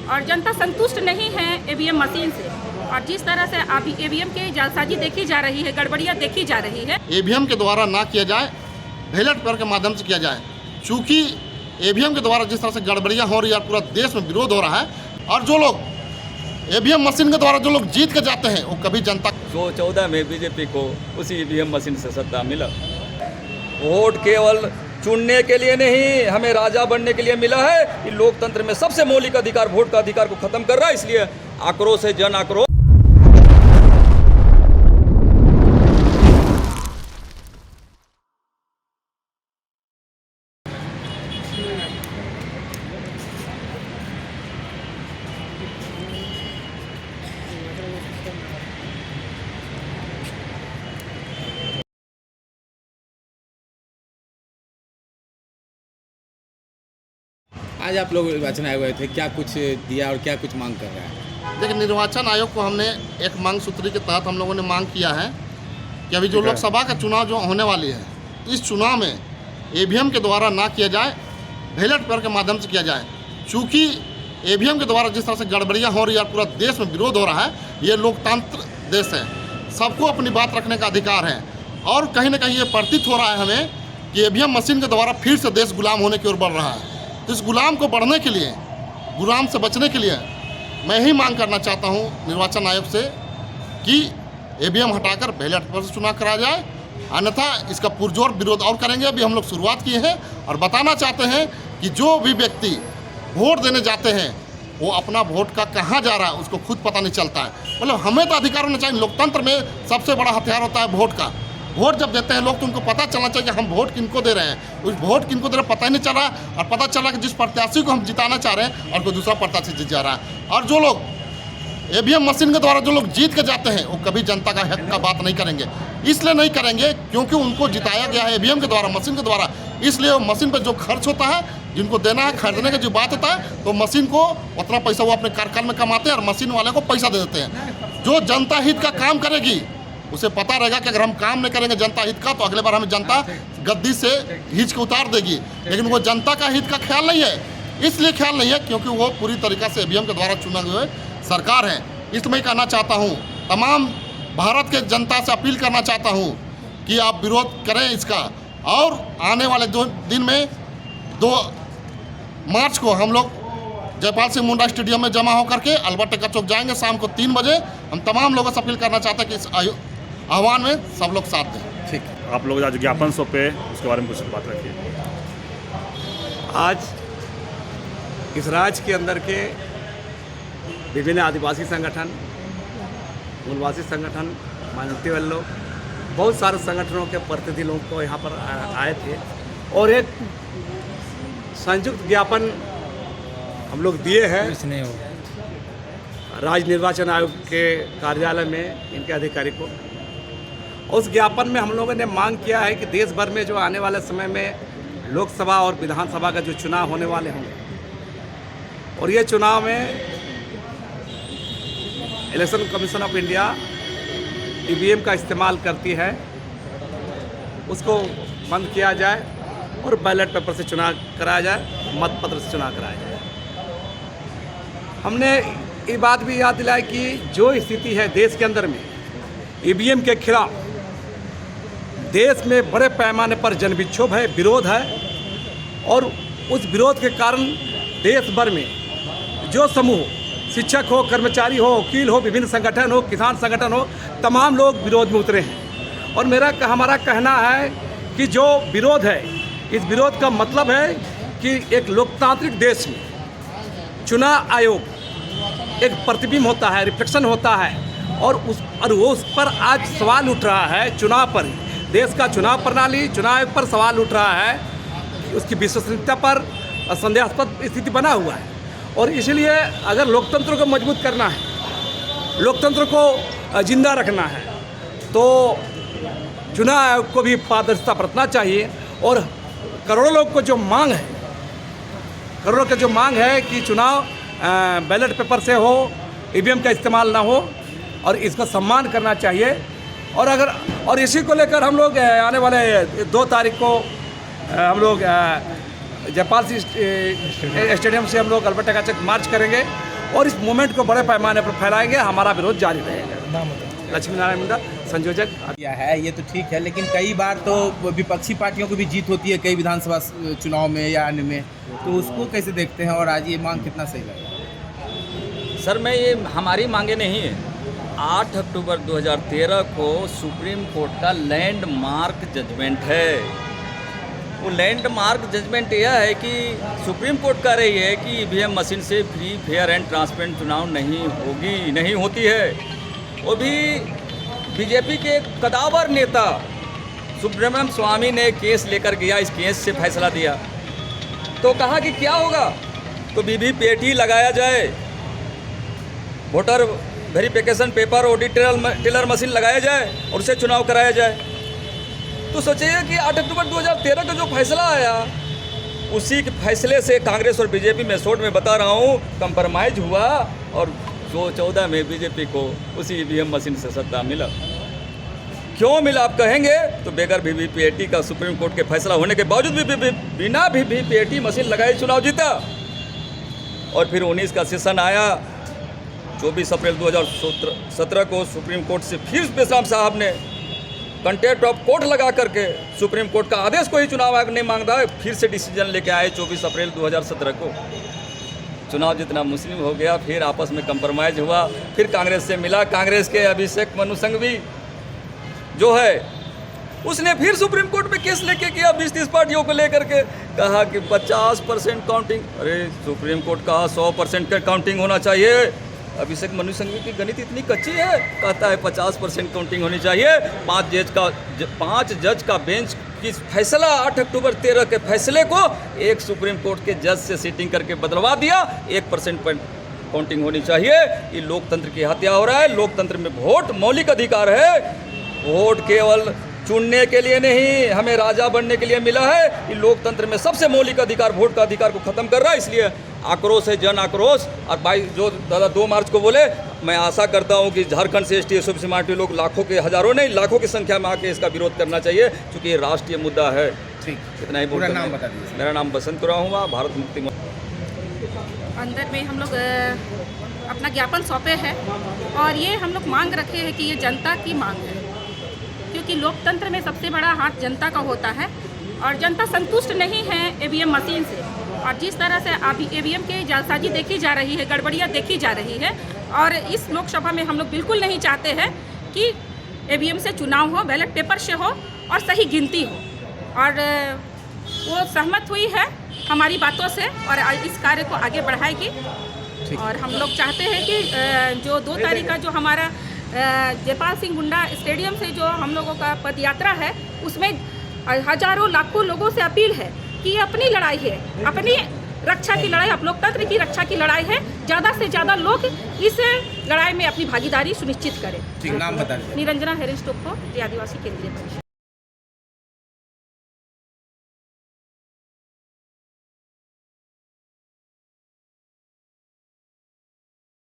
और जनता संतुष्ट नहीं है ईवीएम मशीन से। और जिस तरह से अब ईवीएम की जालसाजी देखी जा रही है, गड़बड़ियाँ देखी जा रही है, ईवीएम के द्वारा ना किया जाए, बैलेट पेपर के माध्यम से किया जाए। चूँकि ईवीएम के द्वारा जिस तरह से गड़बड़ियाँ हो रही है, पूरा देश में विरोध हो रहा है। और जो लोग ईवीएम मशीन के द्वारा जो लोग जीत के जाते हैं, वो कभी जनता 2014 में बीजेपी को उसी ईवीएम मशीन से सत्ता मिला। वोट केवल चुनने के लिए नहीं, हमें राजा बनने के लिए मिला है। कि लोकतंत्र में सबसे मौलिक अधिकार वोट का अधिकार को खत्म कर रहा है, इसलिए आक्रोश है, जन आक्रोश। आज आप लोग निर्वाचन आए हुए थे, क्या कुछ दिया और क्या कुछ मांग कर रहा है? देखिए, निर्वाचन आयोग को हमने एक मांग सूत्री के तहत हम लोगों ने मांग किया है कि अभी जो लोकसभा का चुनाव जो होने वाली है, इस चुनाव में ईवीएम के द्वारा ना किया जाए, बैलेट पेपर के माध्यम से किया जाए। चूँकि ईवीएम के द्वारा जिस तरह से गड़बड़ियाँ हो रही है, पूरा देश में विरोध हो रहा है। ये लोकतंत्र देश है, सबको अपनी बात रखने का अधिकार है। और कहीं ना कहीं ये प्रतीत हो रहा है हमें कि ईवीएम मशीन के द्वारा फिर से देश गुलाम होने की ओर बढ़ रहा है। तो इस गुलाम को बढ़ने के लिए, गुलाम से बचने के लिए मैं ही मांग करना चाहता हूं निर्वाचन आयोग से कि ईवीएम हटाकर बैलेट पेपर से चुनाव कराया जाए, अन्यथा इसका पुरजोर विरोध और करेंगे। अभी हम लोग शुरुआत किए हैं और बताना चाहते हैं कि जो भी व्यक्ति वोट देने जाते हैं, वो अपना वोट का कहाँ जा रहा है उसको खुद पता नहीं चलता है। मतलब हमें तो अधिकार होना चाहिए। लोकतंत्र में सबसे बड़ा हथियार होता है वोट का। वोट जब देते हैं लोग, तो उनको पता चलना चाहिए कि हम वोट किनको दे रहे हैं। उस वोट किनको दे रहे हैं पता ही नहीं चल रहा, और पता चल रहा कि जिस प्रत्याशी को हम जिताना चाह रहे हैं और कोई दूसरा प्रत्याशी जीत जा रहा है। और जो लोग ईवीएम मशीन के द्वारा जो लोग जीत के जाते हैं, वो कभी जनता का हक का बात नहीं करेंगे। इसलिए नहीं करेंगे क्योंकि उनको जिताया गया है ईवीएम के द्वारा, मशीन के द्वारा। इसलिए मशीन पर जो खर्च होता है, जिनको देना है, खरीदने की जो बात होता है, तो मशीन को उतना पैसा वो अपने कार्यकाल में कमाते हैं और मशीन वाले को पैसा दे देते हैं। जो जनता हित का काम करेगी, उसे पता रहेगा कि अगर हम काम नहीं करेंगे जनता हित का, तो अगले बार हमें जनता गद्दी से खींच के उतार देगी। लेकिन वो जनता का हित का ख्याल नहीं है। इसलिए ख्याल नहीं है क्योंकि वो पूरी तरीक़ा से ईवीएम के द्वारा चुना हुए सरकार है। इसलिए मैं कहना चाहता हूँ, तमाम भारत के जनता से अपील करना चाहता हूँ कि आप विरोध करें इसका। और आने वाले दिन में 2 मार्च को हम लोग जयपाल सिंह मुंडा स्टेडियम में जमा होकर के अल्बर्ट टेक्का चौक जाएंगे शाम को 3 बजे। हम तमाम लोगों से अपील करना चाहते हैं कि इस आह्वान में सब लोग साथ दें। ठीक, आप लोग आज ज्ञापन सौंपे, उसके बारे में कुछ बात रखिए। आज इस राज्य के अंदर के विभिन्न आदिवासी संगठन, मूलवासी संगठन, माइनॉरिटी वाले लोग, बहुत सारे संगठनों के प्रतिनिधि लोग को यहाँ पर आए थे और एक संयुक्त ज्ञापन हम लोग दिए हैं राज्य निर्वाचन आयोग के कार्यालय में इनके अधिकारी को। उस ज्ञापन में हम लोगों ने मांग किया है कि देश भर में जो आने वाले समय में लोकसभा और विधानसभा का जो चुनाव होने वाले होंगे, और ये चुनाव में election commission of India EVM का इस्तेमाल करती है, उसको बंद किया जाए और बैलेट पेपर से चुनाव कराया जाए, मतपत्र से चुनाव कराया जाए। हमने ये बात भी याद दिलाई कि जो स्थिति है देश के अंदर में ईवीएम के खिलाफ देश में बड़े पैमाने पर जन विक्षोभ है, विरोध है। और उस विरोध के कारण देश भर में जो समूह, शिक्षक हो, कर्मचारी हो, वकील हो, विभिन्न संगठन हो, किसान संगठन हो, तमाम लोग विरोध में उतरे हैं। और हमारा कहना है कि जो विरोध है, इस विरोध का मतलब है कि एक लोकतांत्रिक देश में चुनाव आयोग एक प्रतिबिंब होता है, रिफ्लेक्शन होता है, और उस पर आज सवाल उठ रहा है। चुनाव पर, देश का चुनाव प्रणाली, चुनाव आयोग पर सवाल उठ रहा है, उसकी विश्वसनीयता पर संदेहास्पद स्थिति बना हुआ है। और इसलिए अगर लोकतंत्र को मजबूत करना है, लोकतंत्र को जिंदा रखना है, तो चुनाव आयोग को भी पारदर्शिता बरतना चाहिए। और करोड़ों लोग को जो मांग है, करोड़ों की जो मांग है कि चुनाव बैलेट पेपर से हो, ईवीएम का इस्तेमाल ना हो, और इसका सम्मान करना चाहिए। और इसी को लेकर हम लोग आने वाले 2 तारीख को हम लोग जयपाल सिंह स्टेडियम से हम लोग अल्बर्ट टेक्का चौक मार्च करेंगे और इस मूवमेंट को बड़े पैमाने पर फैलाएंगे। हमारा विरोध जारी रहेगा। लक्ष्मी नारायण मुंडा, संयोजक। किया है ये तो ठीक है, लेकिन कई बार तो विपक्षी पार्टियों की भी जीत होती है कई विधानसभा चुनाव में या अन्य में, तो उसको कैसे देखते हैं और आज ये मांग कितना सही लगा? सर मैं ये हमारी मांगे नहीं है। 8 अक्टूबर 2013 को सुप्रीम कोर्ट का लैंडमार्क जजमेंट है। वो लैंडमार्क जजमेंट यह है कि सुप्रीम कोर्ट कह रही है कि ईवीएम मशीन से फ्री फेयर एंड ट्रांसपेरेंट चुनाव नहीं होती है। वो भी बीजेपी के कदावर नेता सुब्रमण्यम स्वामी ने केस लेकर गया, इस केस से फैसला दिया तो कहा कि क्या होगा तो वीवीपैट लगाया जाए, वोटर वेरिफिकेशन पेपर और टेलर मशीन लगाया जाए और उससे चुनाव कराया जाए। तो सोचिए कि 8 अक्टूबर 2013 का जो फैसला आया, उसी के फैसले से कांग्रेस और बीजेपी में शॉर्ट में बता रहा हूँ कंप्रोमाइज हुआ और 2014 में बीजेपी को उसी ईवीएम मशीन से सत्ता मिला। क्यों मिला आप कहेंगे तो बगैर वीवीपैट का सुप्रीम कोर्ट के फैसला होने के बावजूद भी बिना वीवीपैट मशीन लगाए चुनाव जीता। और फिर 19 का सेशन आया, 24 अप्रैल 2017 को सुप्रीम कोर्ट से फिर बेशराम साहब ने कंटेम्प्ट ऑफ कोर्ट लगा करके सुप्रीम कोर्ट का आदेश कोई चुनाव आयोग नहीं मांगता है, फिर से डिसीजन लेके आए 24 अप्रैल 2017 को। चुनाव जितना मुस्लिम हो गया, फिर आपस में कंप्रोमाइज़ हुआ, फिर कांग्रेस से मिला। कांग्रेस के अभिषेक मनु संघवी जो है उसने फिर सुप्रीम कोर्ट में केस लेके किया 20-30 पार्टियों को लेकर के, कहा कि 50% काउंटिंग। अरे सुप्रीम कोर्ट कहा 100% का काउंटिंग होना चाहिए। अभिषेक मनु संघवी की गणित इतनी कच्ची है, कहता है 50% काउंटिंग होनी चाहिए। 5 जज का बेंच की फैसला 8 अक्टूबर 13 के फैसले को एक सुप्रीम कोर्ट के जज से सीटिंग करके बदलवा दिया। 1% काउंटिंग होनी चाहिए। ये लोकतंत्र की हत्या हो रहा है। लोकतंत्र में वोट मौलिक अधिकार है। वोट केवल चुनने के लिए नहीं, हमें राजा बनने के लिए मिला है। ये लोकतंत्र में सबसे मौलिक अधिकार, वोट का अधिकार को ख़त्म कर रहा है। इसलिए आक्रोश है, जन आक्रोश। और भाई जो दादा 2 मार्च को बोले, मैं आशा करता हूं कि झारखंड से एसटी एसोसी मार्टी लोग लाखों के, हजारों नहीं लाखों की संख्या में आके इसका विरोध करना चाहिए, क्योंकि ये राष्ट्रीय मुद्दा है। ठीक, इतना ही पूरा नाम बता दीजिए। मेरा नाम बसंत कुरान हुआ, भारत मुक्ति अंदर में हम लोग अपना ज्ञापन सौंपे हैं और ये हम लोग मांग रखे हैं कि ये जनता की मांग है, क्योंकि लोकतंत्र में सबसे बड़ा हाथ जनता का होता है और जनता संतुष्ट नहीं है ईवीएम मशीन से। और जिस तरह से अभी ईवीएम की जालसाजी देखी जा रही है, गड़बड़ियाँ देखी जा रही है, और इस लोकसभा में हम लोग बिल्कुल नहीं चाहते हैं कि ईवीएम से चुनाव हो, बैलेट पेपर से हो और सही गिनती हो। और वो सहमत हुई है हमारी बातों से और इस कार्य को आगे बढ़ाएगी। और हम लोग चाहते हैं कि जो 2 तारीख का जो हमारा जयपाल सिंह मुंडा स्टेडियम से जो हम लोगों का पद यात्रा है, उसमें हजारों लाखों लोगों से अपील है कि ये अपनी लड़ाई है, अपनी रक्षा की लड़ाई, आप लोकतंत्र की रक्षा की लड़ाई है। ज़्यादा से ज़्यादा लोग इस लड़ाई में अपनी भागीदारी सुनिश्चित करें। ठीक, नाम बता दीजिए। निरंजना हेरेंस टोप्पो, आदिवासी केंद्रीय परिषद।